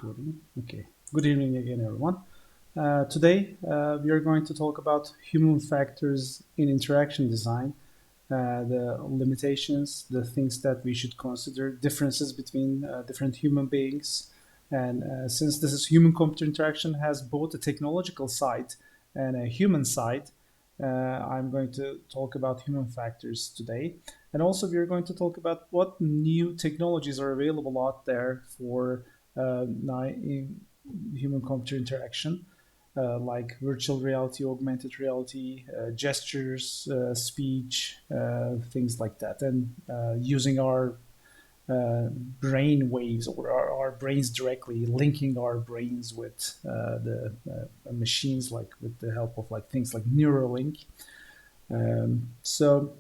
Recording. Okay. Good evening again, everyone. Today, we are going to talk about human factors in interaction design, the limitations, the things that we should consider, differences between different human beings. And since this is human-computer interaction has both a technological side and a human side, I'm going to talk about human factors today. And also, we are going to talk about what new technologies are available out there for human computer interaction, like virtual reality, augmented reality, gestures, speech, things like that, and using our brain waves or our brains directly, linking our brains with the machines, like with the help of like things like Neuralink. So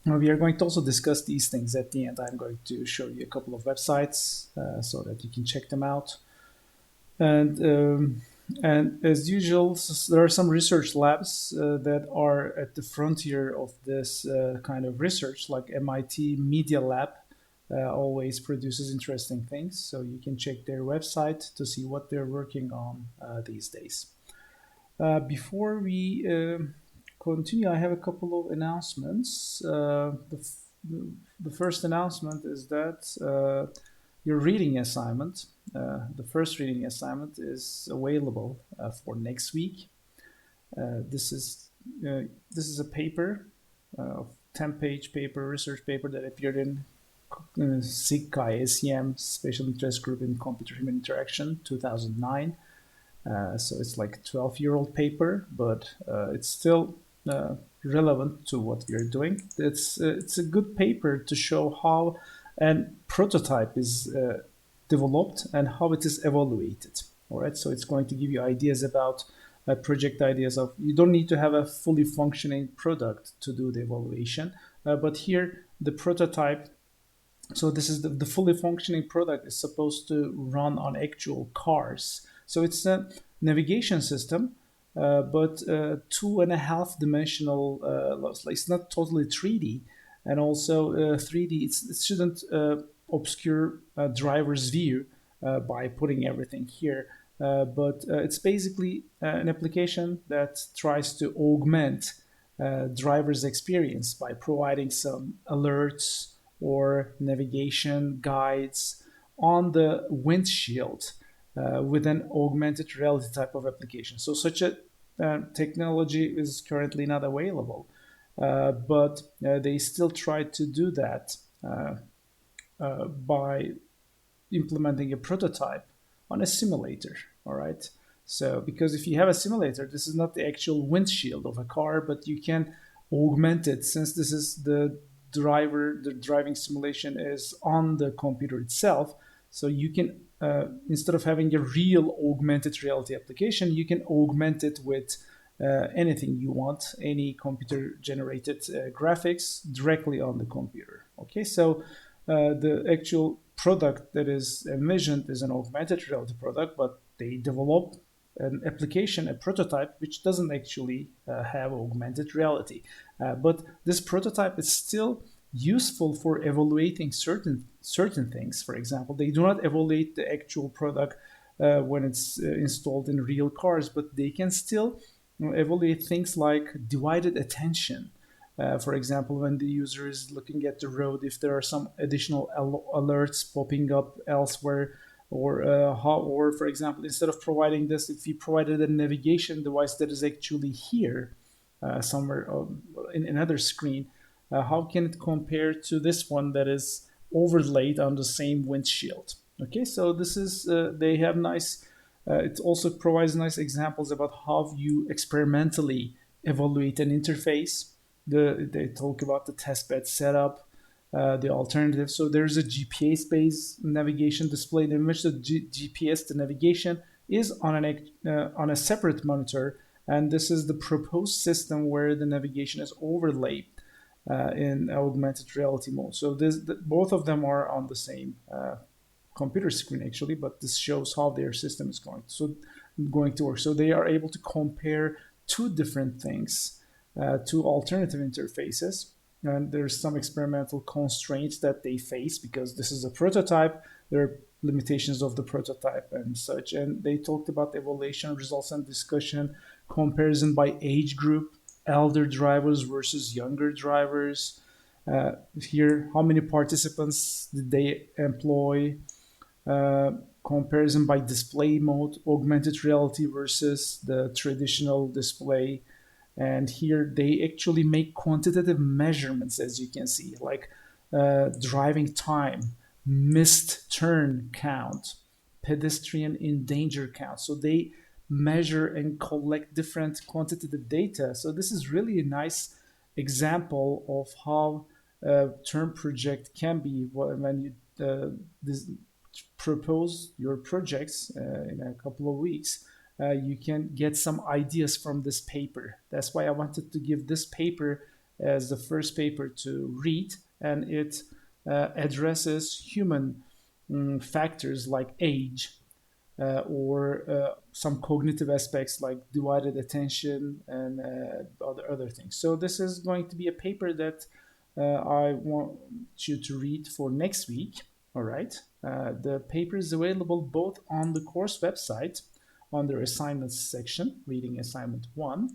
we are going to also discuss these things at the end. I'm going to show you a couple of websites so that you can check them out. And as usual, there are some research labs that are at the frontier of this kind of research, like MIT Media Lab. Always produces interesting things, so you can check their website to see what they're working on these days. Before we continue, I have a couple of announcements. The first announcement is that your reading assignment, the first reading assignment, is available for next week. This is a paper, 10-page paper, research paper that appeared in SIGCHI, SEM, Special Interest Group in Computer-Human Interaction, 2009. So it's like a 12-year-old paper, but it's still relevant to what we are doing. It's a good paper to show how a prototype is developed and how it is evaluated. All right, so it's going to give you ideas about project ideas of you don't need to have a fully functioning product to do the evaluation, but here the prototype. So this is the fully functioning product is supposed to run on actual cars. So it's a navigation system, but 2.5 dimensional. It's not totally 3D, and also 3D. It shouldn't obscure driver's view by putting everything here. But it's basically an application that tries to augment driver's experience by providing some alerts or navigation guides on the windshield with an augmented reality type of application. So such a technology is currently not available, but they still try to do that by implementing a prototype on a simulator. All right. So because if you have a simulator, this is not the actual windshield of a car, but you can augment it since this is the driving simulation is on the computer itself. So you can, instead of having a real augmented reality application, you can augment it with anything you want, any computer generated graphics directly on the computer. Okay, so the actual product that is envisioned is an augmented reality product, but they develop an application, a prototype, which doesn't actually have augmented reality. But this prototype is still useful for evaluating certain things. For example, they do not evaluate the actual product when it's installed in real cars, but they can still evaluate things like divided attention. For example, when the user is looking at the road, if there are some additional alerts popping up elsewhere, or for example, instead of providing this, if you provided a navigation device that is actually here somewhere in another screen, how can it compare to this one that is overlaid on the same windshield? Okay, so this is they have nice. It also provides nice examples about how you experimentally evaluate an interface. They talk about the testbed setup, the alternative. So there's a GPS-based navigation displayed in which the GPS, the navigation, is on a separate monitor, and this is the proposed system where the navigation is overlaid in augmented reality mode. So both of them are on the same computer screen actually, but this shows how their system is going to work. So they are able to compare two different things, two alternative interfaces, and there's some experimental constraints that they face because this is a prototype. There are limitations of the prototype and such. And they talked about evaluation results and discussion, comparison by age group, elder drivers versus younger drivers. Here, how many participants did they employ? Uh, Comparison by display mode, augmented reality versus the traditional display. And here they actually make quantitative measurements, as you can see, like driving time, missed turn count, pedestrian in danger count. So they measure and collect different quantitative data. So this is really a nice example of how term project can be when you propose your projects in a couple of weeks. You can get some ideas from this paper. That's why I wanted to give this paper as the first paper to read, and it addresses human factors like age or some cognitive aspects like divided attention and other things. So this is going to be a paper that I want you to read for next week. All right. The paper is available both on the course website under assignments section, reading assignment 1,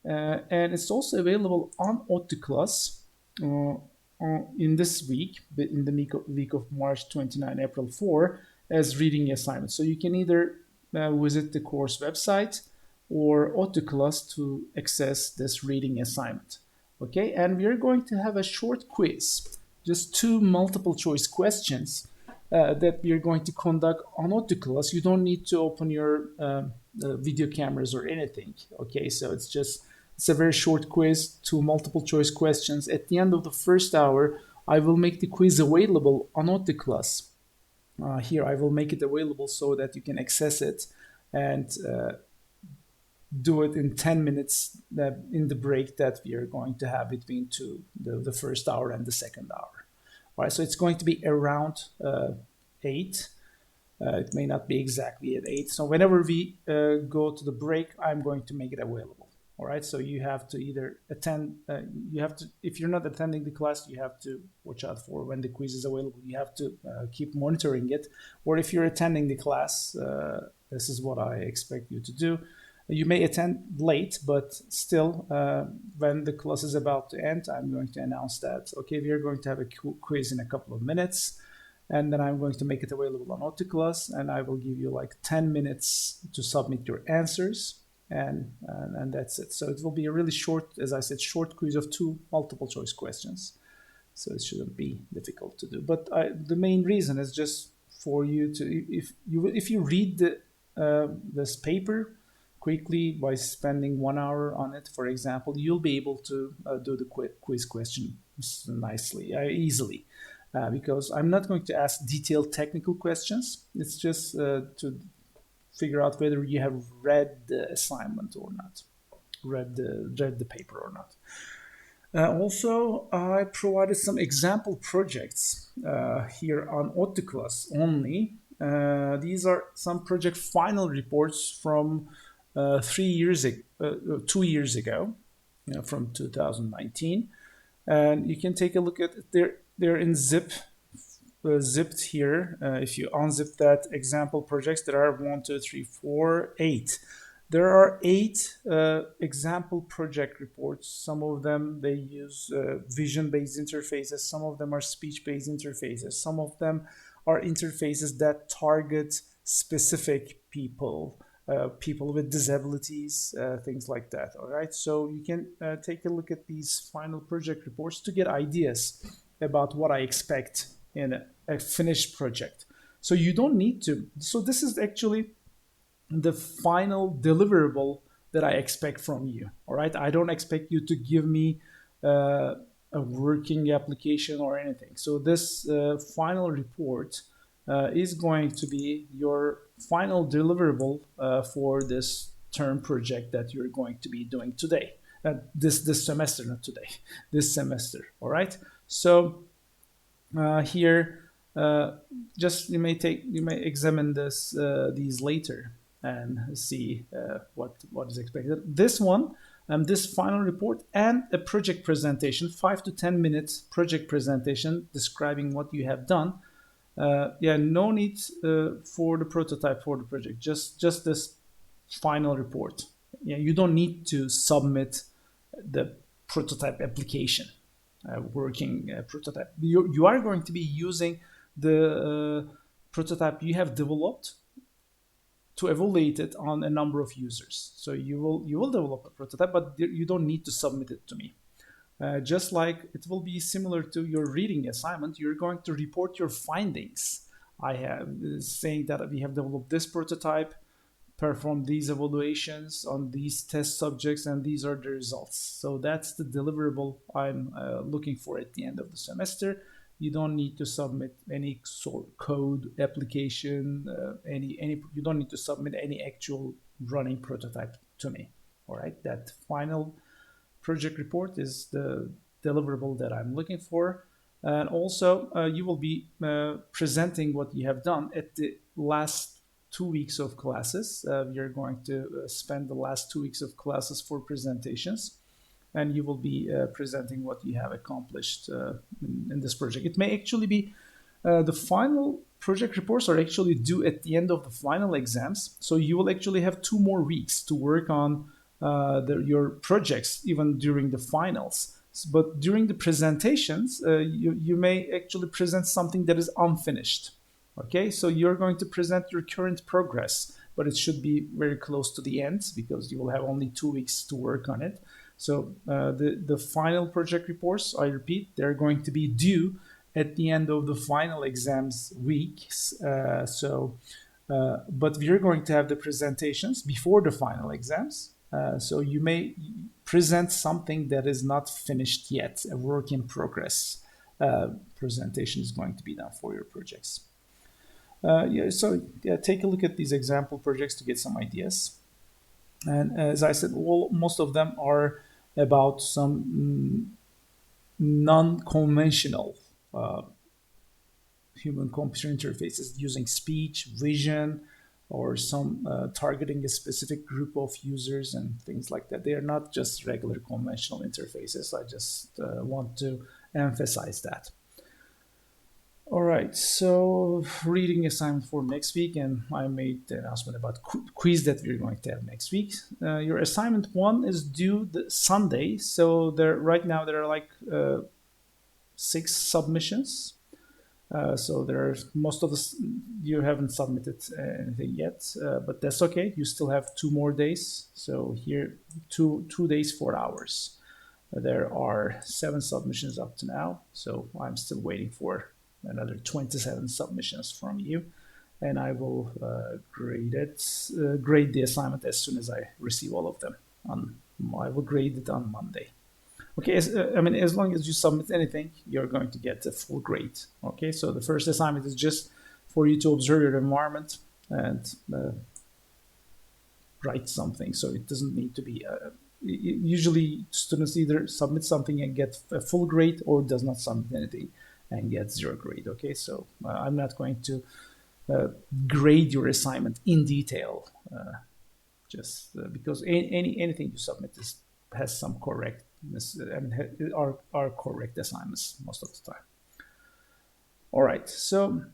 and it's also available on OttoClass in this week, in the week of March 29, April 4, as reading assignment. So you can either visit the course website or OttoClass to access this reading assignment. Okay, and we are going to have a short quiz, just 2 multiple choice questions that we are going to conduct on OttoClass. You don't need to open your video cameras or anything. Okay, so it's a very short quiz, 2 multiple choice questions. At the end of the first hour, I will make the quiz available on OttoClass. Here, I will make it available so that you can access it and do it in 10 minutes in the break that we are going to have between the first hour and the second hour. All right, so it's going to be around 8. It may not be exactly at 8. So whenever we go to the break, I'm going to make it available. All right, so you have to either attend, if you're not attending the class, you have to watch out for when the quiz is available. You have to keep monitoring it. Or if you're attending the class, this is what I expect you to do. You may attend late, but still, when the class is about to end, I'm going to announce that, okay, we are going to have a quiz in a couple of minutes, and then I'm going to make it available on OttoClass, and I will give you like 10 minutes to submit your answers, and that's it. So it will be a really short, as I said, short quiz of 2 multiple choice questions. So it shouldn't be difficult to do. But the main reason is just for you to, if you read this paper quickly by spending 1 hour on it, for example, you'll be able to do the quiz question nicely, easily, because I'm not going to ask detailed technical questions. It's just to figure out whether you have read the assignment or not, read the paper or not. Also, I provided some example projects here on OttoClass only. These are some project final reports from 2 years ago, from 2019, and you can take a look at it. They're in zipped here. If you unzip that example projects, there are 1, 2, 3, 4, 8. There are 8 example project reports. Some of them they use vision-based interfaces. Some of them are speech-based interfaces. Some of them are interfaces that target specific people. People with disabilities, things like that. All right, so you can take a look at these final project reports to get ideas about what I expect in a finished project. So you don't need to. So this is actually the final deliverable that I expect from you. All right, I don't expect you to give me a working application or anything. So this final report is going to be your final deliverable for this term project that you're going to be doing today, this semester, not today, this semester. All right. So here, just you may examine these later and see what is expected. This one, this final report and a project presentation, 5 to 10 minutes project presentation describing what you have done. Yeah, no need for the prototype for the project. Just this final report. Yeah, you don't need to submit the prototype application, working prototype. You are going to be using the prototype you have developed to evaluate it on a number of users. So you will develop a prototype, but you don't need to submit it to me. Just like it will be similar to your reading assignment, you're going to report your findings. I have saying that we have developed this prototype, performed these evaluations on these test subjects, and these are the results. So that's the deliverable I'm looking for at the end of the semester. You don't need to submit any sort of code application, any. You don't need to submit any actual running prototype to me. All right, that final project report is the deliverable that I'm looking for. And also, you will be presenting what you have done at the last 2 weeks of classes. We are going to spend the last 2 weeks of classes for presentations, and you will be presenting what you have accomplished in this project. It may actually be the final project reports are actually due at the end of the final exams, so you will actually have 2 more weeks to work on your projects even during the finals. But during the presentations, you may actually present something that is unfinished. Okay, so you're going to present your current progress, but it should be very close to the end because you will have only 2 weeks to work on it. So the final project reports, I repeat, they're going to be due at the end of the final exams weeks. But we're going to have the presentations before the final exams. So you may present something that is not finished yet, a work in progress presentation is going to be done for your projects. Take a look at these example projects to get some ideas. And as I said, most of them are about some non-conventional human-computer interfaces using speech, vision, or some targeting a specific group of users and things like that. They are not just regular conventional interfaces. I just want to emphasize that. All right, so reading assignment for next week, and I made the announcement about quiz that we're going to have next week. Your assignment 1 is due the Sunday, so right now there are like 6 submissions. So most of this you haven't submitted anything yet, but that's okay. You still have 2 more days. So here, 2 days, 4 hours. There are 7 submissions up to now, so I'm still waiting for another 27 submissions from you, and I will grade the assignment as soon as I receive all of them. I will grade it on Monday. Okay, as long as you submit anything, you're going to get a full grade. Okay, so the first assignment is just for you to observe your environment and write something. So it doesn't need to be. Usually, students either submit something and get a full grade, or does not submit anything and get 0 grade. Okay, so I'm not going to grade your assignment in detail, just because anything you submit has some correct. Are correct assignments most of the time. All right, so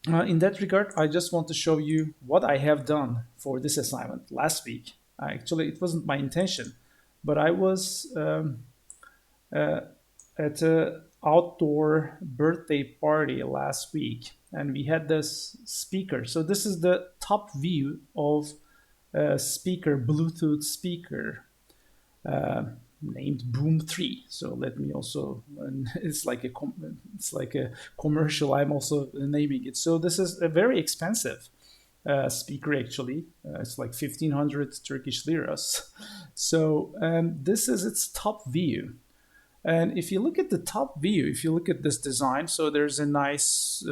in that regard, I just want to show you what I have done for this assignment last week. Actually, it wasn't my intention, but I was at an outdoor birthday party last week, and we had this speaker. So this is the top view of a speaker, Bluetooth speaker. Named Boom 3. So let me also, it's like a commercial. I'm also naming it. So this is a very expensive speaker actually. It's like 1,500 Turkish liras. So this is its top view. And if you look at the top view, if you look at this design, so there's a nice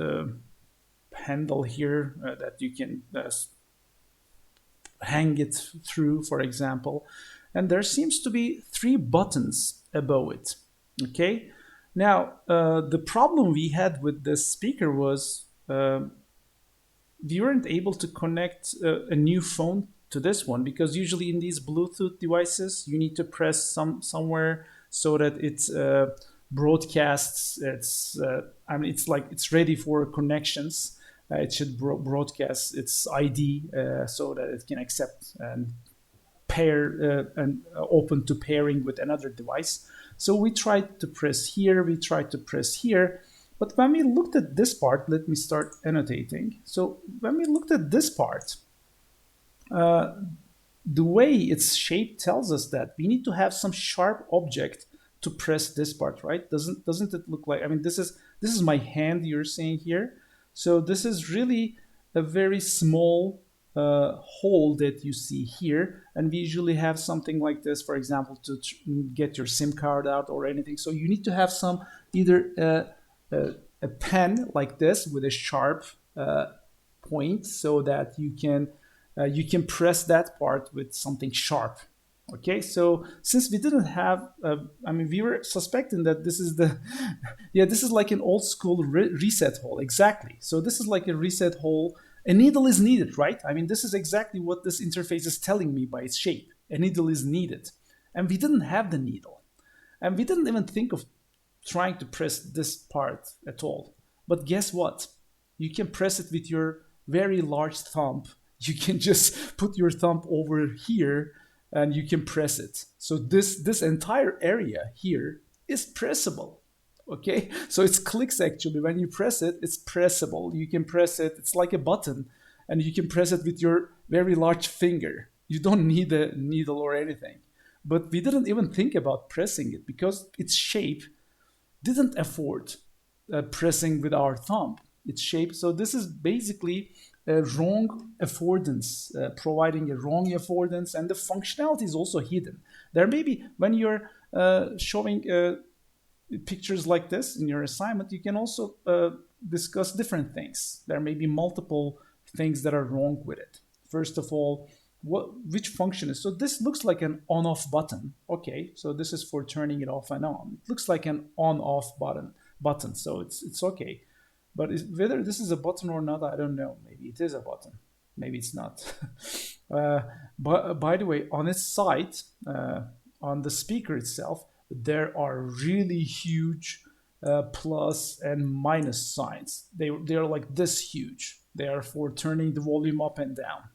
handle here that you can hang it through, for example. And there seems to be 3 buttons above it. Okay. Now, the problem we had with this speaker was we weren't able to connect a new phone to this one, because usually in these Bluetooth devices, you need to press somewhere so that it broadcasts its I mean, it's like it's ready for connections. It should broadcast its ID so that it can accept and pair and open to pairing with another device. So we tried to press here, we tried to press here, but when we looked at this part, let me start annotating. So when we looked at this part, the way it's shaped tells us that we need to have some sharp object to press this part, right? Doesn't it look like, I mean, this is my hand you're seeing here. So this is really a very small hole that you see here. And we usually have something like this, for example, to get your SIM card out or anything. So you need to have some either a pen like this with a sharp point so that you can press that part with something sharp. Okay, so since we didn't have, I mean, we were suspecting that this is the, yeah, this is like an old school reset hole. Exactly. So this is like a reset hole. A needle is needed, right? I mean, this is exactly what this interface is telling me by its shape. A needle is needed. And we didn't have the needle. And we didn't even think of trying to press this part at all. But guess what? You can press it with your very large thumb. You can just put your thumb over here and you can press it. So this entire area here is pressable. Okay, so it's clicks actually. When you press it, it's pressable. You can press it, it's like a button, and you can press it with your very large finger. You don't need a needle or anything. But we didn't even think about pressing it because its shape didn't afford pressing with our thumb. Its shape. So this is basically a wrong affordance, providing a wrong affordance, and the functionality is also hidden. There may be, when you're showing pictures like this in your assignment, you can also discuss different things. There may be multiple things that are wrong with it. First of all, which function is, so this looks like an on-off button. Okay, so this is for turning it off and on. It looks like an on-off button, so it's okay. But whether this is a button or not, I don't know. Maybe it is a button. Maybe it's not. But by the way, on its side, on the speaker itself, there are really huge plus and minus signs. They're like this huge. They are for turning the volume up and down.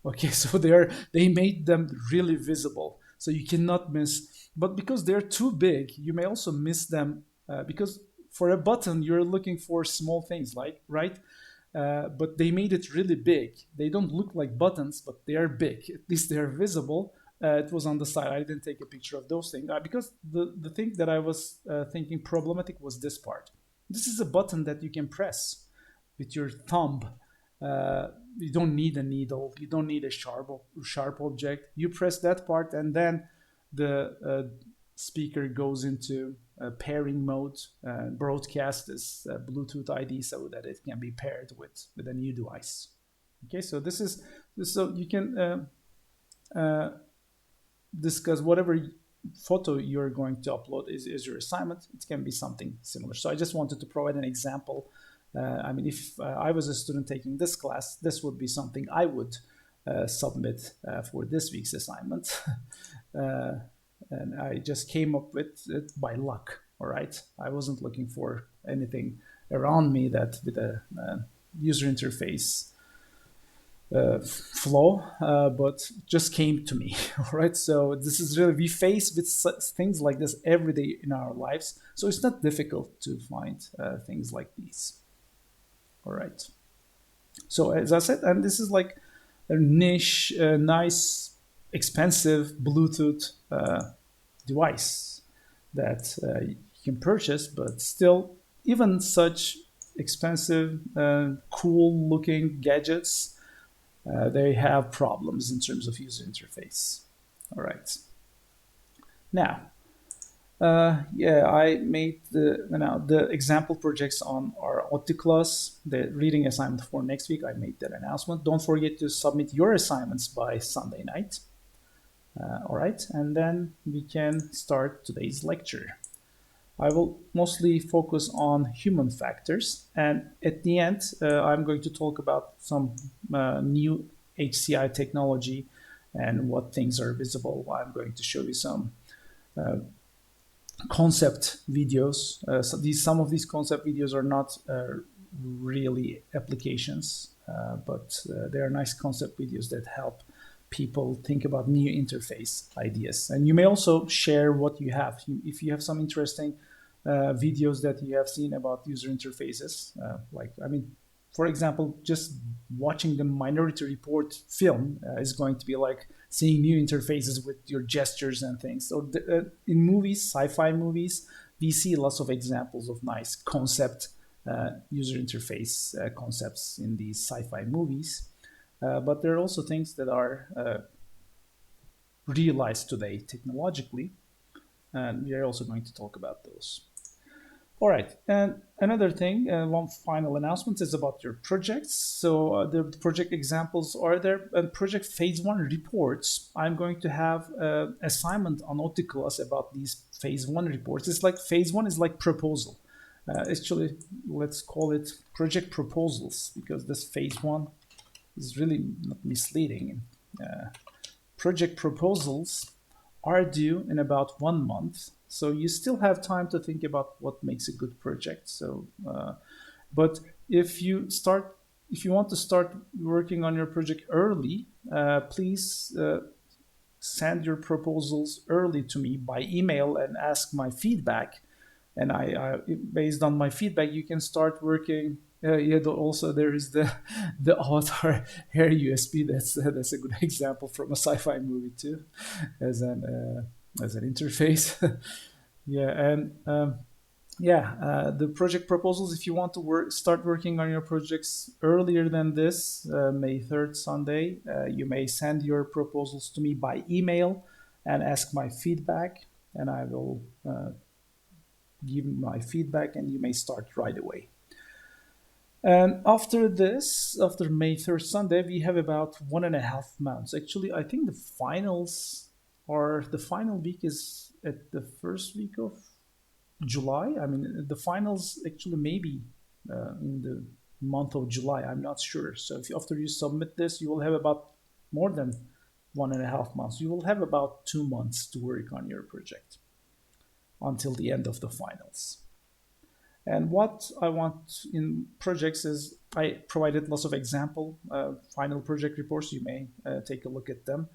Okay, so they made them really visible, so you cannot miss. But because they're too big, you may also miss them because for a button you're looking for small things, like right. But they made it really big. They don't look like buttons, but they are big. At least they are visible. It was on the side. I didn't take a picture of those things because the thing that I was thinking problematic was this part. This is a button that you can press with your thumb. You don't need a needle. You don't need a sharp object. You press that part, and then the speaker goes into pairing mode, broadcast this Bluetooth ID so that it can be paired with a new device. Okay, so this is so you can discuss whatever photo you're going to upload is your assignment. It can be something similar. So I just wanted to provide an example. I mean, if I was a student taking this class, this would be something I would submit for this week's assignment. And I just came up with it by luck, all right? I wasn't looking for anything around me that with a user interface flow, but just came to me, all right? So this is really, we face with things like this every day in our lives, so it's not difficult to find things like these. All right. So as I said, and this is like a niche, nice, expensive Bluetooth device that you can purchase, but still, even such expensive, cool-looking gadgets, they have problems in terms of user interface. All right. Now, I made the example projects on our ODTI class, the reading assignment for next week. I made that announcement. Don't forget to submit your assignments by Sunday night. All right, and then we can start today's lecture. I will mostly focus on human factors, and at the end, I'm going to talk about some new HCI technology and what things are visible. I'm going to show you some concept videos. So some of these concept videos are not really applications, but they are nice concept videos that help people think about new interface ideas. And you may also share what you have. If you have some interesting videos that you have seen about user interfaces, for example, just watching the Minority Report film is going to be like seeing new interfaces with your gestures and things. So in movies, sci-fi movies, we see lots of examples of nice concept user interface concepts in these sci-fi movies. But there are also things that are realized today technologically, and we are also going to talk about those. All right, and another thing, one final announcement is about your projects. So the project examples are there. Project phase one reports. I'm going to have assignment on OptiClass about these phase one reports. It's like phase one is like proposal. Actually, let's call it project proposals because this phase one is really not misleading. Project proposals are due in about 1 month. So you still have time to think about what makes a good project. But if you want to start working on your project early, please send your proposals early to me by email and ask my feedback. And based on my feedback, you can start working. Also there is the Avatar Hair USB. That's a good example from a sci-fi movie too, as an interface. Yeah, and the project proposals. If you want to start working on your projects earlier than this, May 3rd, Sunday, you may send your proposals to me by email and ask my feedback, and I will give my feedback, and you may start right away. And after this, after May 3rd, Sunday, we have about 1.5 months. Actually, I think the final week is at the first week of July. I mean, the finals actually maybe in the month of July. I'm not sure. So after you submit this, you will have about more than 1.5 months. You will have about 2 months to work on your project until the end of the finals. And what I want in projects is I provided lots of example final project reports. You may take a look at them.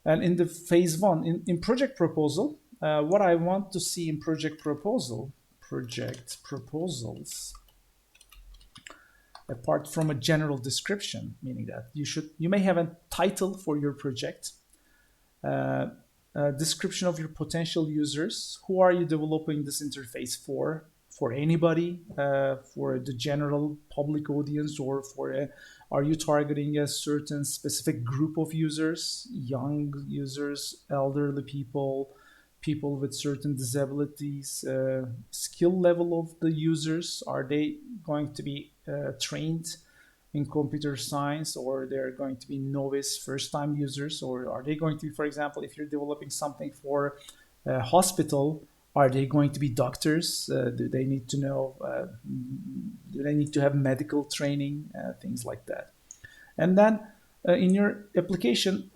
And in the phase one, in project proposal, what I want to see in project proposals, apart from a general description, meaning that you may have a title for your project, a description of your potential users. Who are you developing this interface for? For anybody, for the general public audience, or are you targeting a certain specific group of users, young users, elderly people, people with certain disabilities, skill level of the users? Are they going to be trained in computer science, or they're going to be novice first-time users, or are they going to be, for example, if you're developing something for a hospital, are they going to be doctors? Do they need to know? Do they need to have medical training? Things like that. And then in your application,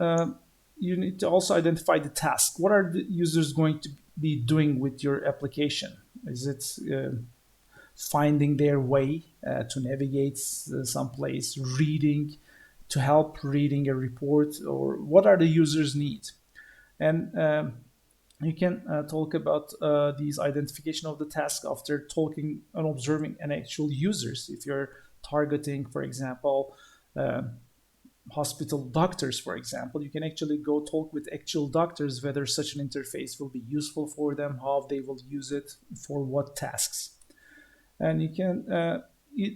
you need to also identify the task. What are the users going to be doing with your application? Is it finding their way to navigate someplace, reading, to help reading a report, or what are the users' needs? And you can talk about these identification of the task after talking and observing an actual users. If you're targeting, for example, hospital doctors, for example, you can actually go talk with actual doctors whether such an interface will be useful for them, how they will use it, for what tasks. And you can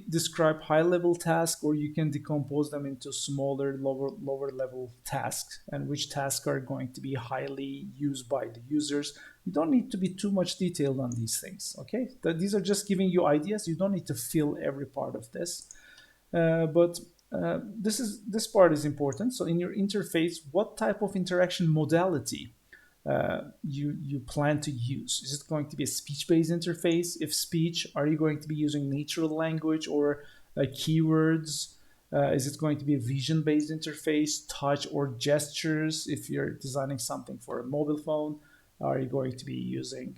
describe high-level tasks, or you can decompose them into smaller, lower level tasks, and which tasks are going to be highly used by the users. You don't need to be too much detailed on these things, okay? These are just giving you ideas. You don't need to fill every part of this. But this part is important. So in your interface, what type of interaction modality you plan to use? Is it going to be a speech-based interface? If speech, are you going to be using natural language or keywords? Is it going to be a vision-based interface, touch or gestures? If you're designing something for a mobile phone, are you going to be using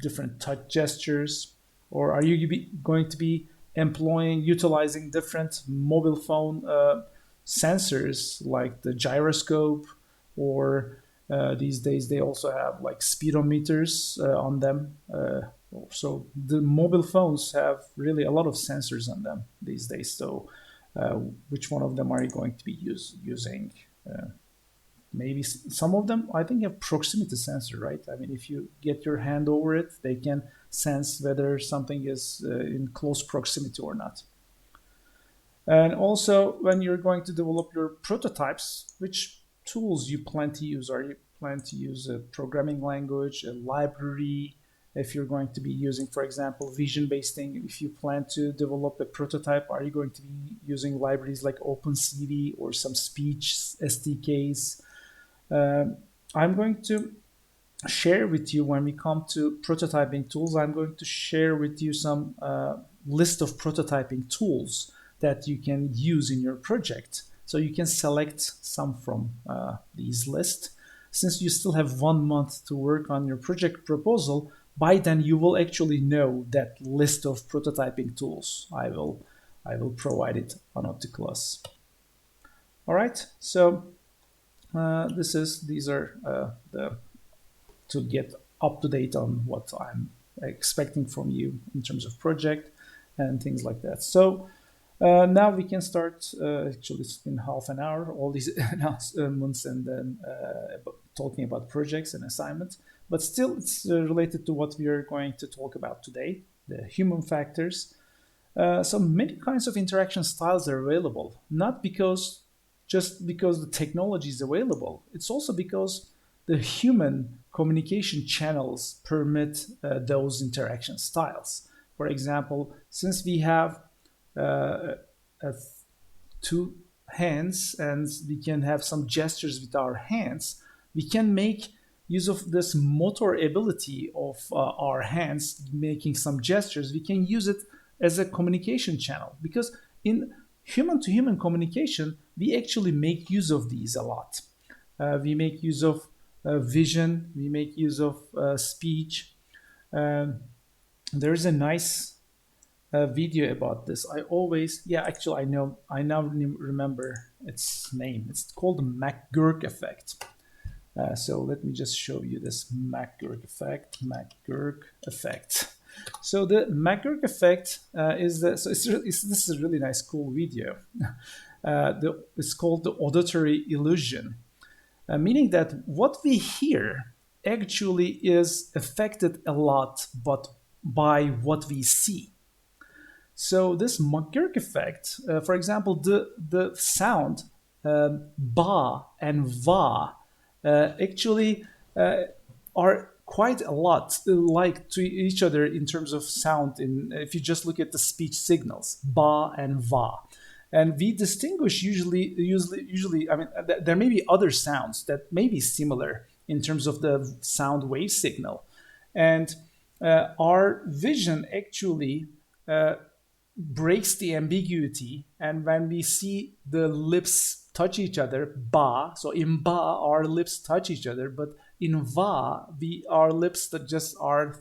different touch gestures, or are you going to be utilizing different mobile phone sensors like the gyroscope, or these days they also have like speedometers on them. So the mobile phones have really a lot of sensors on them these days. So which one of them are you going to be using? Maybe some of them, I think, have proximity sensor, right? I mean, if you get your hand over it, they can sense whether something is in close proximity or not. And also, when you're going to develop your prototypes, which tools you plan to use? Are you plan to use a programming language, a library? If you're going to be using, for example, vision-based thing, if you plan to develop a prototype, are you going to be using libraries like OpenCV or some speech SDKs? I'm going to share with you, when we come to prototyping tools, I'm going to share with you some list of prototyping tools that you can use in your project. So you can select some from these lists. Since you still have 1 month to work on your project proposal, by then you will actually know that list of prototyping tools. I will provide it on OptiClass. All right, so these are to get up to date on what I'm expecting from you in terms of project and things like that. So now we can start. Actually, it's been half an hour, all these announcements, and then talking about projects and assignments. But still, it's related to what we are going to talk about today, the human factors. So many kinds of interaction styles are available, not just because the technology is available. It's also because the human communication channels permit those interaction styles. For example, since we have two hands and we can have some gestures with our hands, we can make use of this motor ability of our hands making some gestures. We can use it as a communication channel, because in human-to-human communication, we actually make use of these a lot. We make use of vision, we make use of speech. There's a nice video about this. I now remember its name. It's called the McGurk effect. So let me just show you this McGurk effect. So the McGurk effect this is a really nice, cool video. It's called the auditory illusion, meaning that what we hear actually is affected a lot by what we see. So this McGurk effect, for example, the sound ba and va actually are quite a lot like to each other in terms of sound. If you just look at the speech signals, ba and va, and we distinguish usually. I mean, there may be other sounds that may be similar in terms of the sound wave signal, and our vision actually breaks the ambiguity. And when we see the lips touch each other, ba, so in ba our lips touch each other, but in va our lips that just our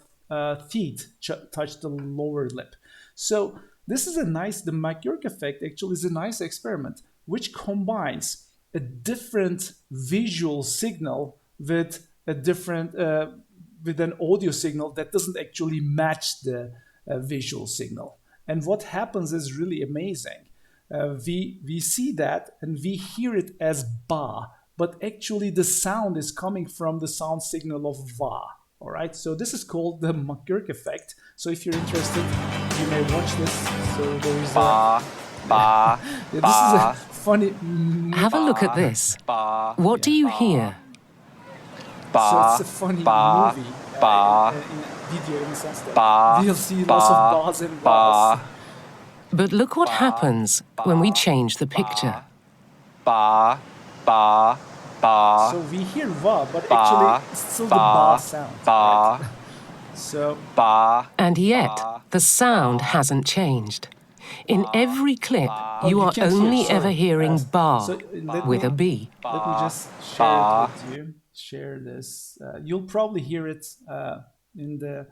teeth touch the lower lip. So this is the McGurk effect actually is a nice experiment which combines a different visual signal with a different with an audio signal that doesn't actually match the visual signal. And what happens is really amazing. We see that and we hear it as ba, but actually the sound is coming from the sound signal of va. All right, so this is called the McGurk effect. So if you're interested, you may watch this. So there is this is a funny. Have a look at this. What do you hear? So it's a funny movie. Video in the sense that we'll see lots of bars and bars. But look what happens when we change the picture. So we hear va, but actually it's still the ba sound. Right? So And yet, the sound hasn't changed. In every clip, you are only ever hearing ba with a B. Let me just share it with you. Share this. You'll probably hear it in the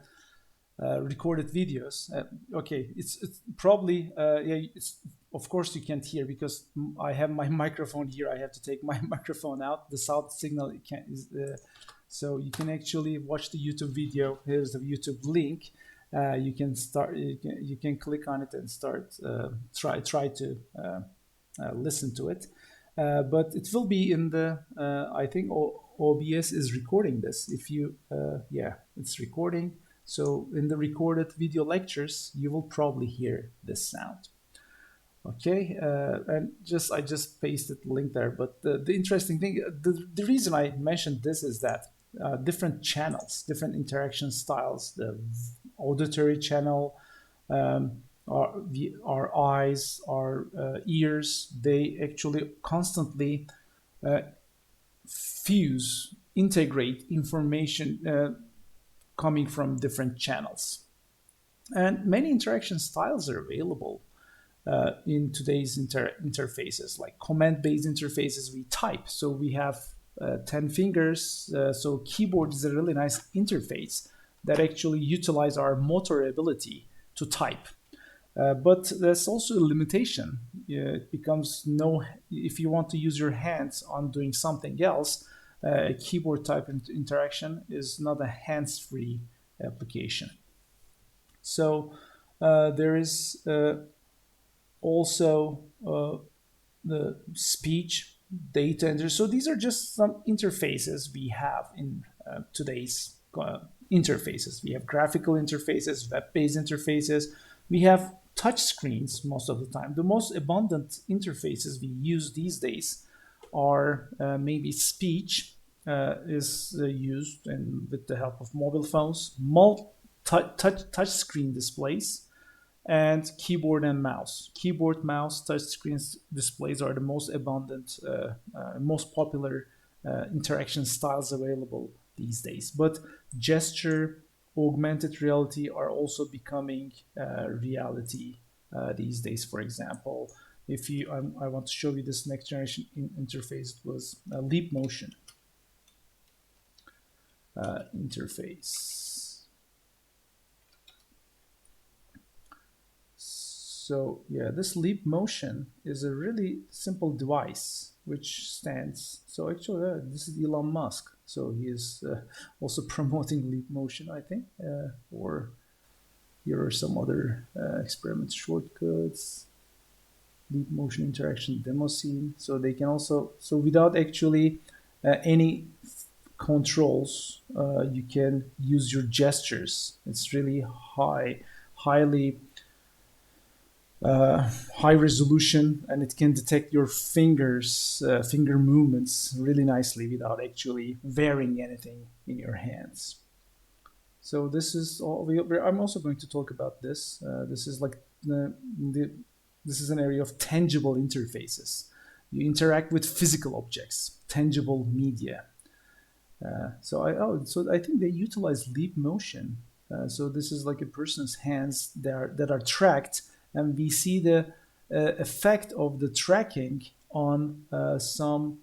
recorded videos. Okay, it's probably yeah. Of course you can't hear because I have my microphone here. I have to take my microphone out. The sound signal so you can actually watch the YouTube video. Here's the YouTube link. You can start. You can click on it and start. Try to listen to it. But it will be in the. I think OBS is recording this. If you yeah, it's recording. So in the recorded video lectures, you will probably hear this sound. Okay, and I just pasted the link there. But the interesting thing, the reason I mentioned this is that different channels, different interaction styles, the auditory channel, our eyes, our ears, they actually constantly integrate information coming from different channels. And many interaction styles are available in today's interfaces, like command-based interfaces. We type, so we have 10 fingers. So keyboard is a really nice interface that actually utilize our motor ability to type. But there's also a limitation. It becomes if you want to use your hands on doing something else, a keyboard type interaction is not a hands-free application. So there is also the speech data entry. So these are just some interfaces we have in today's interfaces. We have graphical interfaces, web-based interfaces. We have touch screens most of the time. The most abundant interfaces we use these days are maybe speech is used with the help of mobile phones, touch screen displays, and keyboard and mouse. Keyboard, mouse, touch screen displays are the most abundant, most popular interaction styles available these days. But gesture, augmented reality are also becoming reality these days. For example, if I want to show you this next generation interface, it was Leap Motion interface. So yeah, this Leap Motion is a really simple device which stands. So actually, this is Elon Musk. So he is also promoting Leap Motion, I think. Or here are some other experiment shortcuts. Leap Motion interaction demo scene. So they can also, so without actually any controls, you can use your gestures. It's really highly high resolution, and it can detect your finger movements really nicely without actually varying anything in your hands. So this is all. I'm also going to talk about this. This is like this is an area of tangible interfaces. You interact with physical objects, tangible media. So I think they utilize Leap Motion. So this is like a person's hands that are tracked, and we see the effect of the tracking on some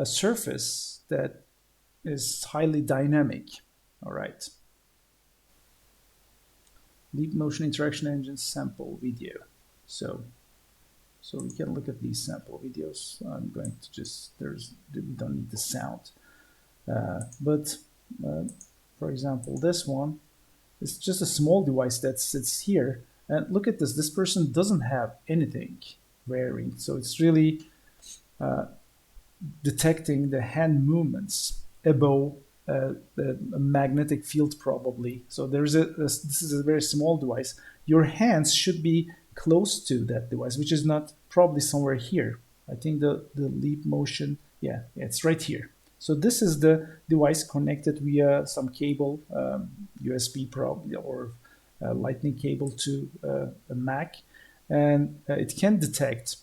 surface that is highly dynamic. All right. Leap Motion Interaction Engine sample video. So we can look at these sample videos. I'm going to just, we don't need the sound. But for example, this one is just a small device that sits here. And look at this. This person doesn't have anything wearing. So it's really detecting the hand movements above the magnetic field probably. So this is a very small device. Your hands should be close to that device, which is not probably somewhere here. I think the Leap Motion, yeah, it's right here. So this is the device connected via some cable, USB probably, or lightning cable to a Mac, and it can detect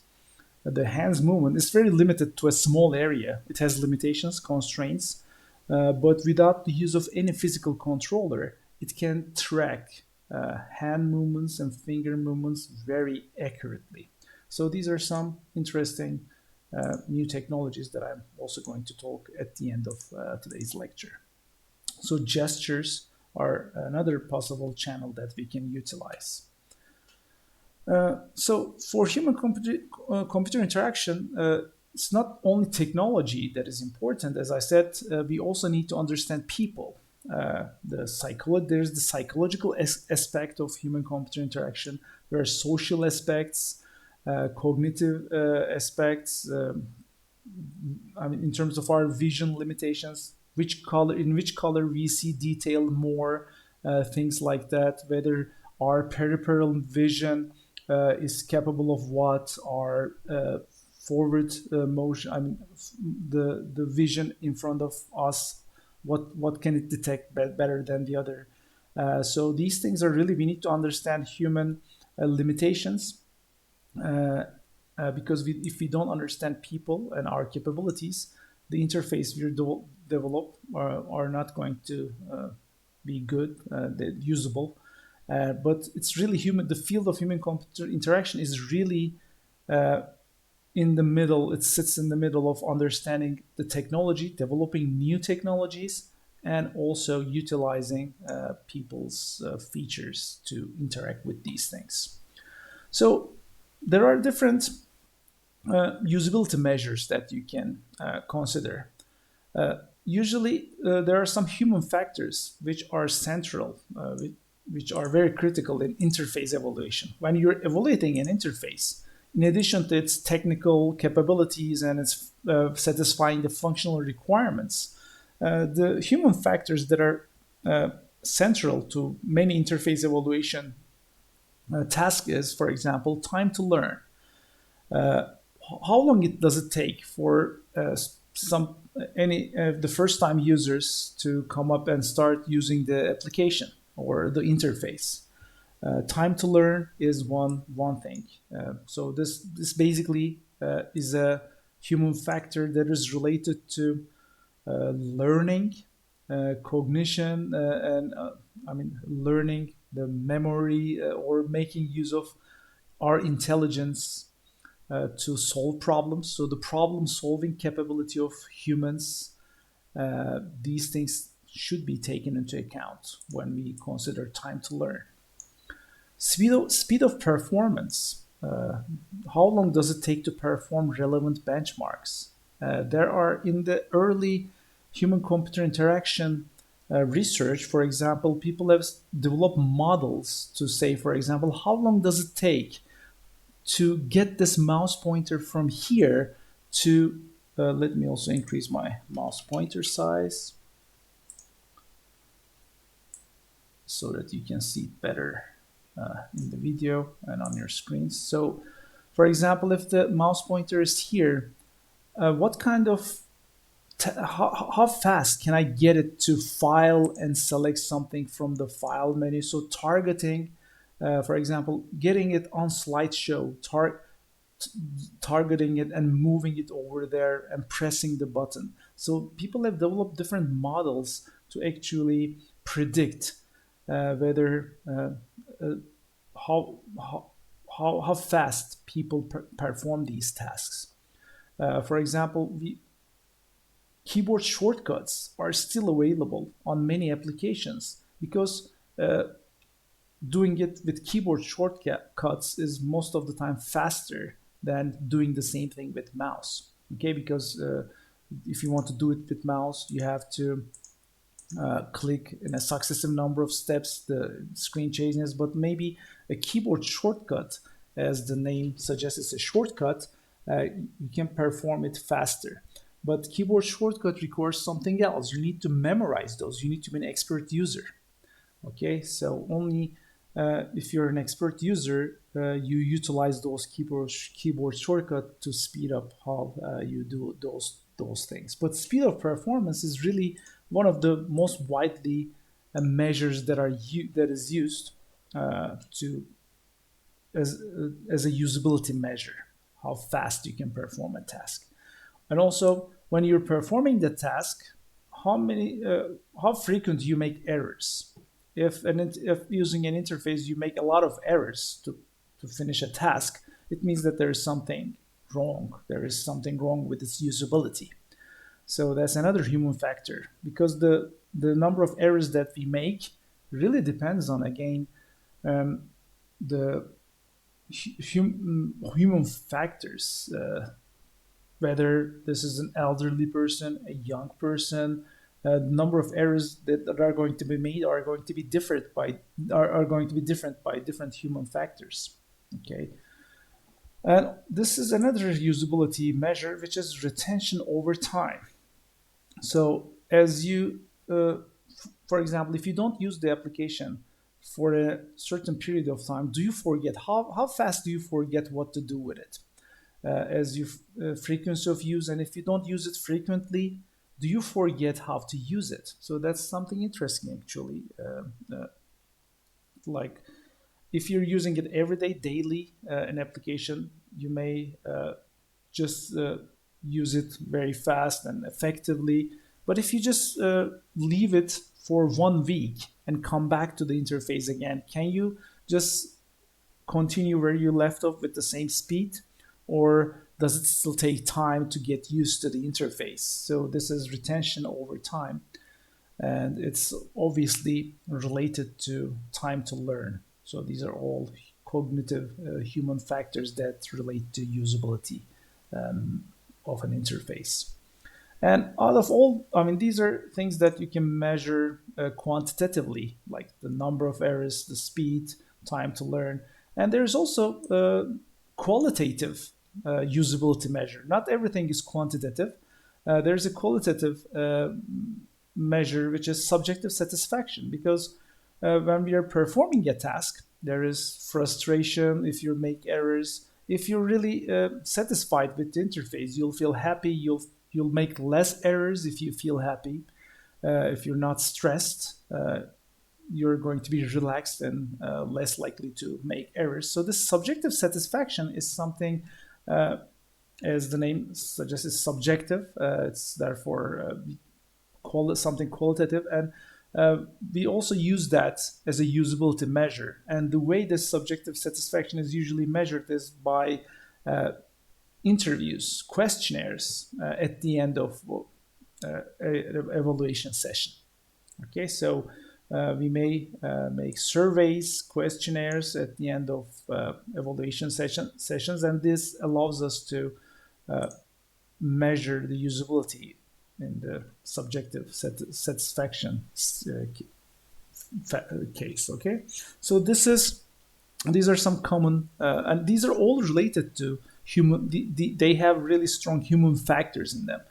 the hand's movement. It's very limited to a small area. It has limitations, constraints, but without the use of any physical controller, it can track hand movements and finger movements very accurately. So these are some interesting new technologies that I'm also going to talk at the end of today's lecture. So gestures are another possible channel that we can utilize. So for human computer interaction, it's not only technology that is important. As I said, we also need to understand people. There's the psychological aspect of human-computer interaction. There are social aspects, cognitive aspects. I mean, in terms of our vision limitations, in which color we see detail more, things like that. Whether our peripheral vision is capable of what, our forward motion. I mean, the vision in front of us. What can it detect better than the other? So these things are really, we need to understand human limitations, because if we don't understand people and our capabilities, the interface we develop are not going to be good, usable. But it's really the field of human-computer interaction is really in the middle. It sits in the middle of understanding the technology, developing new technologies, and also utilizing people's features to interact with these things. So there are different usability measures that you can consider. Usually, there are some human factors which are central, which are very critical in interface evaluation. When you're evaluating an interface, in addition to its technical capabilities and its satisfying the functional requirements, the human factors that are central to many interface evaluation tasks is, for example, time to learn. How long does it take for the first-time users to come up and start using the application or the interface? Time to learn is one thing. So this basically is a human factor that is related to learning, cognition, and learning, the memory, or making use of our intelligence to solve problems. So the problem-solving capability of humans, these things should be taken into account when we consider time to learn. Speed of performance. How long does it take to perform relevant benchmarks? There are, in the early human-computer interaction research, for example, people have developed models to say, for example, how long does it take to get this mouse pointer from here to, let me also increase my mouse pointer size so that you can see it better in the video and on your screens. So, for example, if the mouse pointer is here, what kind of how fast can I get it to file and select something from the file menu? So targeting, for example, getting it on slideshow, targeting it and moving it over there and pressing the button. So people have developed different models to actually predict whether how fast people perform these tasks. For example, keyboard shortcuts are still available on many applications because doing it with keyboard shortcuts is most of the time faster than doing the same thing with mouse. Okay, because if you want to do it with mouse, you have to click in a successive number of steps, the screen changes, but maybe a keyboard shortcut, as the name suggests, it's a shortcut, you can perform it faster. But keyboard shortcut requires something else. You need to memorize those. You need to be an expert user. Okay, so only if you're an expert user, you utilize those keyboard shortcut to speed up how you do those things. But speed of performance is really one of the most widely measures that is used as a usability measure, how fast you can perform a task. And also, when you're performing the task, how frequent you make errors. If using an interface you make a lot of errors to finish a task, it means that there is something wrong. There is something wrong with its usability. So that's another human factor, because the number of errors that we make really depends on, again, the human factors, whether this is an elderly person, a young person. The number of errors that are going to be made are going to be different by different human factors. Okay, and this is another usability measure, which is retention over time. So as you, for example, if you don't use the application for a certain period of time, do you forget? How fast do you forget what to do with it? As your frequency of use, and if you don't use it frequently, do you forget how to use it? So that's something interesting, actually. Like if you're using it every day, daily, an application, you may just use it very fast and effectively. But if you just leave it for 1 week and come back to the interface again, can you just continue where you left off with the same speed? Or does it still take time to get used to the interface? So this is retention over time. And it's obviously related to time to learn. So these are all cognitive human factors that relate to usability of an interface. And out of all, I mean, these are things that you can measure quantitatively, like the number of errors, the speed, time to learn. And there's also qualitative usability measure. Not everything is quantitative. There's a qualitative measure, which is subjective satisfaction, because when we are performing a task, there is frustration if you make errors. If you're really satisfied with the interface, you'll feel happy. You'll make less errors if you feel happy. If you're not stressed, you're going to be relaxed and less likely to make errors. So this subjective satisfaction is something, as the name suggests, is subjective. It's therefore something qualitative, and we also use that as a usability measure. And the way this subjective satisfaction is usually measured is by interviews, questionnaires at the end of an evaluation session. Okay, so we may make surveys, questionnaires at the end of evaluation sessions, and this allows us to measure the usability in the subjective satisfaction case. Okay, so these are some common, and these are all related to human. They have really strong human factors in them.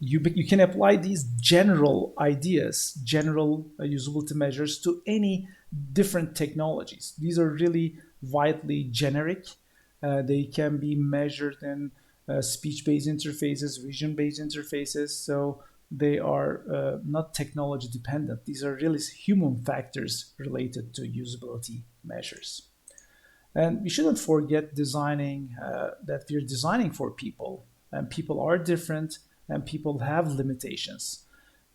You can apply these general ideas, general usability measures to any different technologies. These are really widely generic. They can be measured in speech-based interfaces, vision-based interfaces. So they are not technology dependent. These are really human factors related to usability measures. And we shouldn't forget designing, that we're designing for people, and people are different, and people have limitations.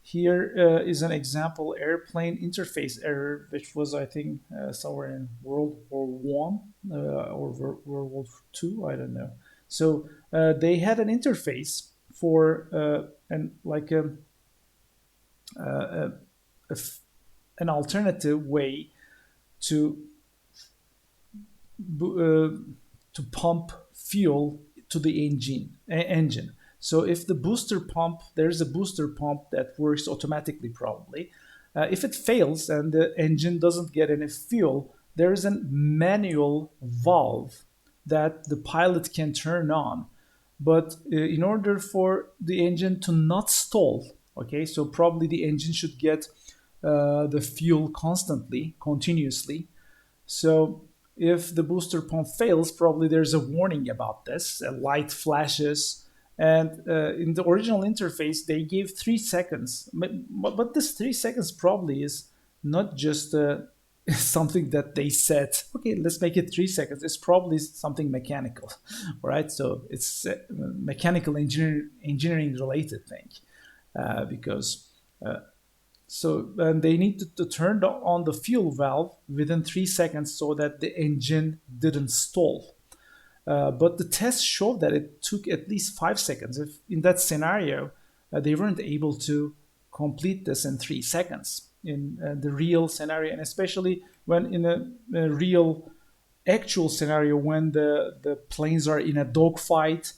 Here is an example airplane interface error, which was, I think, somewhere in World War I or World War II, I don't know. So they had an interface for an alternative way to pump fuel to the engine. So if the booster pump, there's a booster pump that works automatically probably. If it fails and the engine doesn't get any fuel, there is a manual valve that the pilot can turn on. But in order for the engine to not stall, okay, so probably the engine should get the fuel constantly, continuously. So if the booster pump fails, probably there's a warning about this, a light flashes. And in the original interface, they gave 3 seconds. But this 3 seconds probably is not just something that they said, okay, let's make it 3 seconds. It's probably something mechanical, right? So it's a mechanical engineering related thing, because and they needed to turn on the fuel valve within 3 seconds so that the engine didn't stall. But the test showed that it took at least 5 seconds. If in that scenario, they weren't able to complete this in 3 seconds in the real scenario, and especially when in a real actual scenario when the planes are in a dogfight.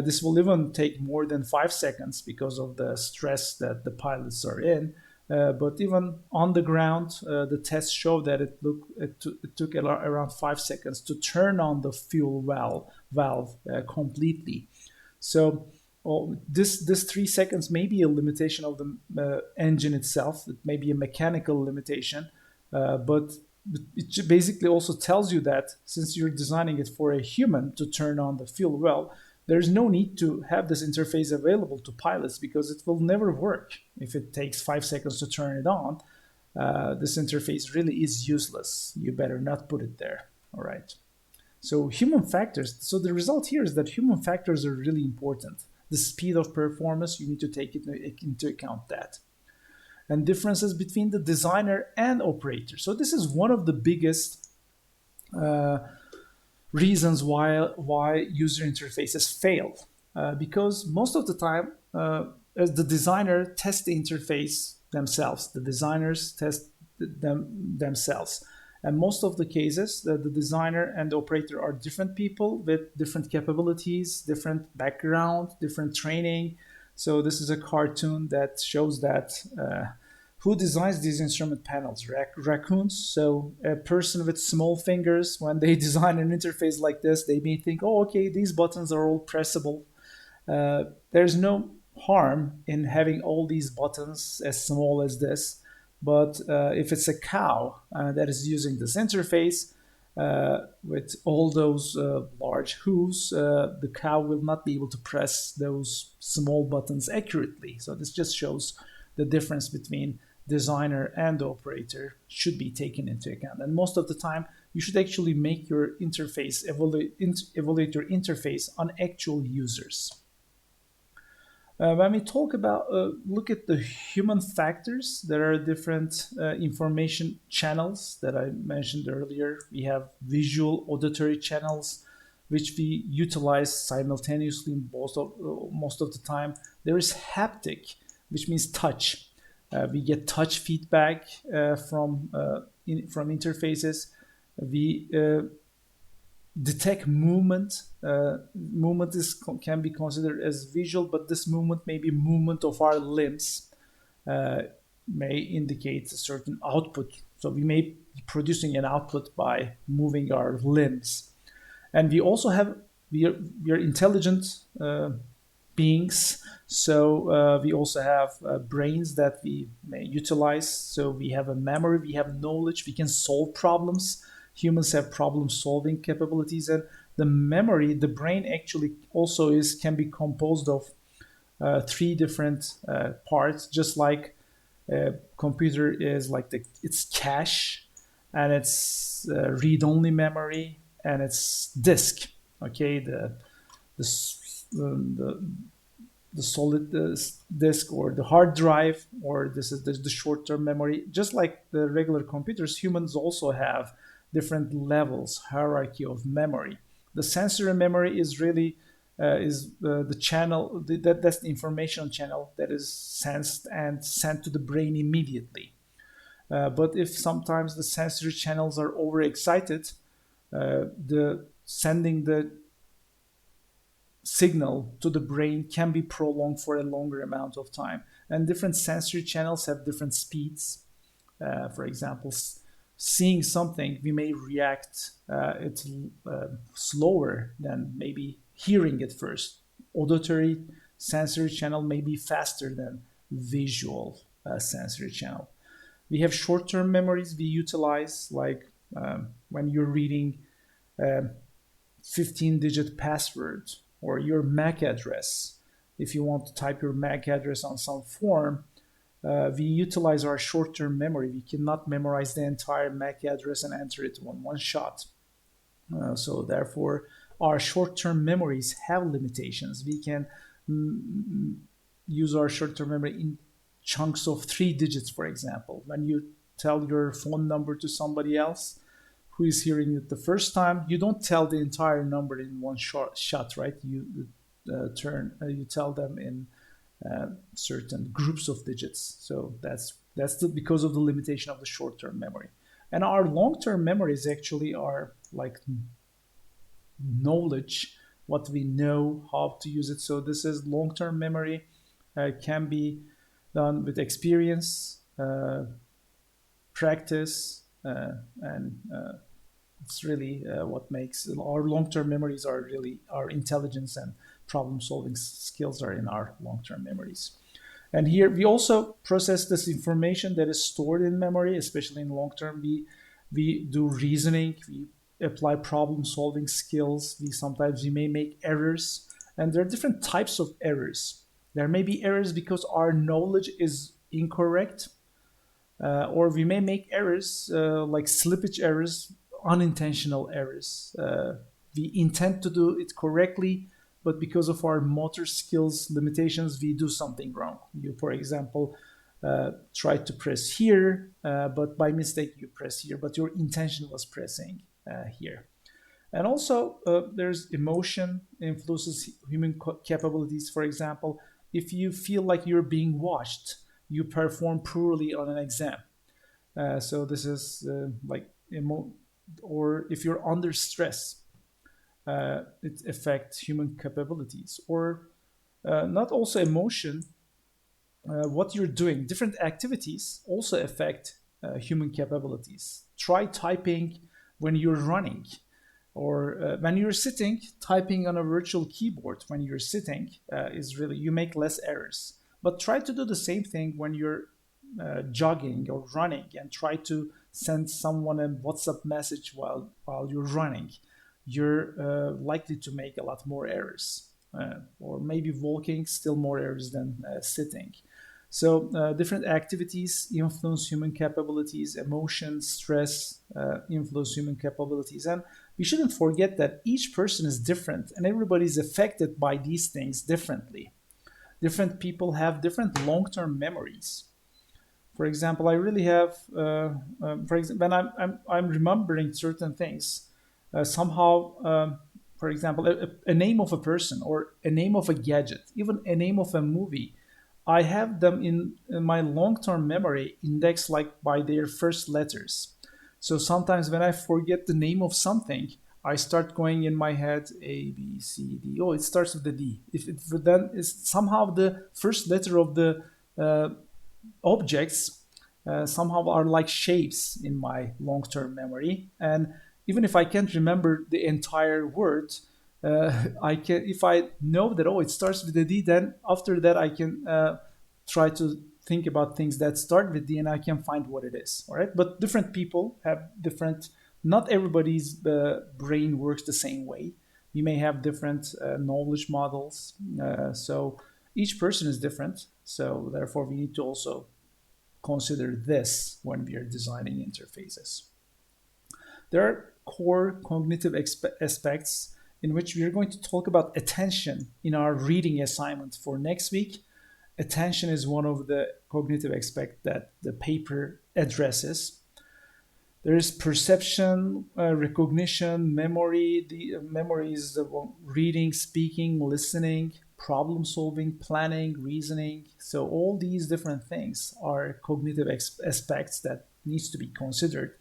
This will even take more than 5 seconds because of the stress that the pilots are in. But even on the ground, the tests show that it took around 5 seconds to turn on the fuel valve completely. So this 3 seconds may be a limitation of the engine itself. It may be a mechanical limitation, but it basically also tells you that since you're designing it for a human to turn on the fuel valve, there's no need to have this interface available to pilots because it will never work if it takes 5 seconds to turn it on. This interface really is useless. You better not put it there. All right. So human factors. So the result here is that human factors are really important. The speed of performance, you need to take into account that. And differences between the designer and operator. So this is one of the biggest reasons why user interfaces fail, because most of the time, as the designer tests the interface themselves, the designers test themselves, and most of the cases, the designer and the operator are different people with different capabilities, different background, different training. So this is a cartoon that shows that who designs these instrument panels? Raccoons. So a person with small fingers, when they design an interface like this, they may think, oh, okay, these buttons are all pressable. There's no harm in having all these buttons as small as this. But if it's a cow that is using this interface with all those large hooves, the cow will not be able to press those small buttons accurately. So this just shows the difference between designer and the operator should be taken into account. And most of the time, you should actually make your interface, evaluate your interface on actual users. When we talk about, look at the human factors, there are different information channels that I mentioned earlier. We have visual, auditory channels, which we utilize simultaneously most of the time. There is haptic, which means touch. We get touch feedback from interfaces. We detect movement. Movement can be considered as visual, but this movement may be movement of our limbs, may indicate a certain output. So we may be producing an output by moving our limbs. And we also have, we are intelligent beings. So we also have brains that we may utilize. So we have a memory, we have knowledge, we can solve problems. Humans have problem-solving capabilities, and the memory, the brain actually also can be composed of 3 different parts, just like a computer is like its cache, and its read-only memory, and its disk. Okay, the solid disk or the hard drive, or this is the short-term memory. Just like the regular computers, humans also have different levels, hierarchy of memory. The sensory memory is really the channel, that's the information channel that is sensed and sent to the brain immediately. But if sometimes the sensory channels are overexcited, sending the signal to the brain can be prolonged for a longer amount of time. And different sensory channels have different speeds. For example, seeing something, we may react it's slower than maybe hearing it first. Auditory sensory channel may be faster than visual sensory channel. We have short-term memories we utilize, like when you're reading 15-digit password or your MAC address. If you want to type your MAC address on some form, we utilize our short-term memory. We cannot memorize the entire MAC address and enter it on one shot. So therefore, our short-term memories have limitations. We can use our short-term memory in chunks of 3 digits, for example. When you tell your phone number to somebody else who is hearing it the first time, you don't tell the entire number in one shot, right? You tell them in certain groups of digits. So that's because of the limitation of the short-term memory. And our long-term memories actually are like knowledge, what we know, how to use it. So this is long-term memory, can be done with experience, practice, and it's really what makes our long-term memories are really our intelligence and problem-solving skills are in our long-term memories. And here we also process this information that is stored in memory, especially in long-term. We do reasoning, we apply problem-solving skills. Sometimes we may make errors, and there are different types of errors. There may be errors because our knowledge is incorrect, or we may make errors like slippage errors, unintentional errors. We intend to do it correctly, but because of our motor skills limitations, we do something wrong. You, for example, try to press here, but by mistake you press here, but your intention was pressing here. And also, there's emotion influences human capabilities. For example, if you feel like you're being watched, you perform poorly on an exam. So this is or if you're under stress, it affects human capabilities. Or not also emotion, what you're doing, different activities also affect human capabilities. Try typing when you're running, or when you're sitting. Typing on a virtual keyboard when you're sitting is really, you make less errors. But try to do the same thing when you're jogging or running, and try to send someone a WhatsApp message while you're running. You're likely to make a lot more errors, or maybe walking, still more errors than sitting. So different activities influence human capabilities. Emotion, stress influence human capabilities. And we shouldn't forget that each person is different, and everybody is affected by these things differently. Different people have different long-term memories. For example, I really have, for example, when I'm remembering certain things, somehow, for example, a name of a person, or a name of a gadget, even a name of a movie, I have them in my long-term memory indexed like by their first letters. So sometimes when I forget the name of something, I start going in my head A, B, C, D. Oh, it starts with the D. If it then is somehow the first letter of the objects somehow are like shapes in my long-term memory. And even if I can't remember the entire word, I can, if I know that, oh, it starts with a D, then after that I can try to think about things that start with D, and I can find what it is. All right, but different people have different. Not everybody's brain works the same way. We may have different knowledge models, so each person is different. So therefore, we need to also consider this when we are designing interfaces. There are core cognitive aspects in which we are going to talk about attention in our reading assignment for next week. Attention is one of the cognitive aspects that the paper addresses. There is perception, recognition, memory. The memory is reading, speaking, listening, problem solving, planning, reasoning. So all these different things are cognitive aspects that needs to be considered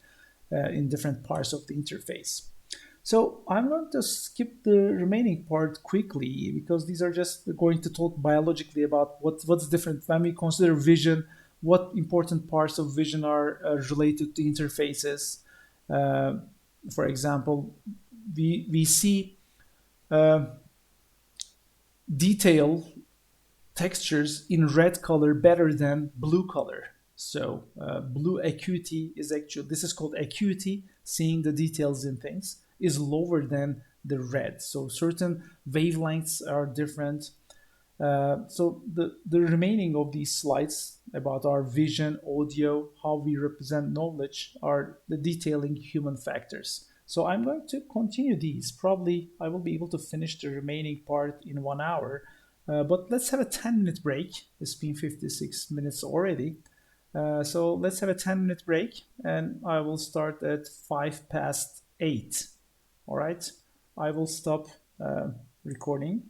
in different parts of the interface. So I'm going to skip the remaining part quickly, because these are just going to talk biologically about what's different when we consider vision, what important parts of vision are related to interfaces. For example, we see detail textures in red color better than blue color. So blue acuity is actually, this is called acuity, seeing the details in things, is lower than the red. So certain wavelengths are different. So the remaining of these slides about our vision, audio, how we represent knowledge are the detailing human factors. So I'm going to continue these. Probably I will be able to finish the remaining part in 1 hour. But let's have a 10-minute break. It's been 56 minutes already. So let's have a 10-minute break, and I will start at 8:05. All right, I will stop recording.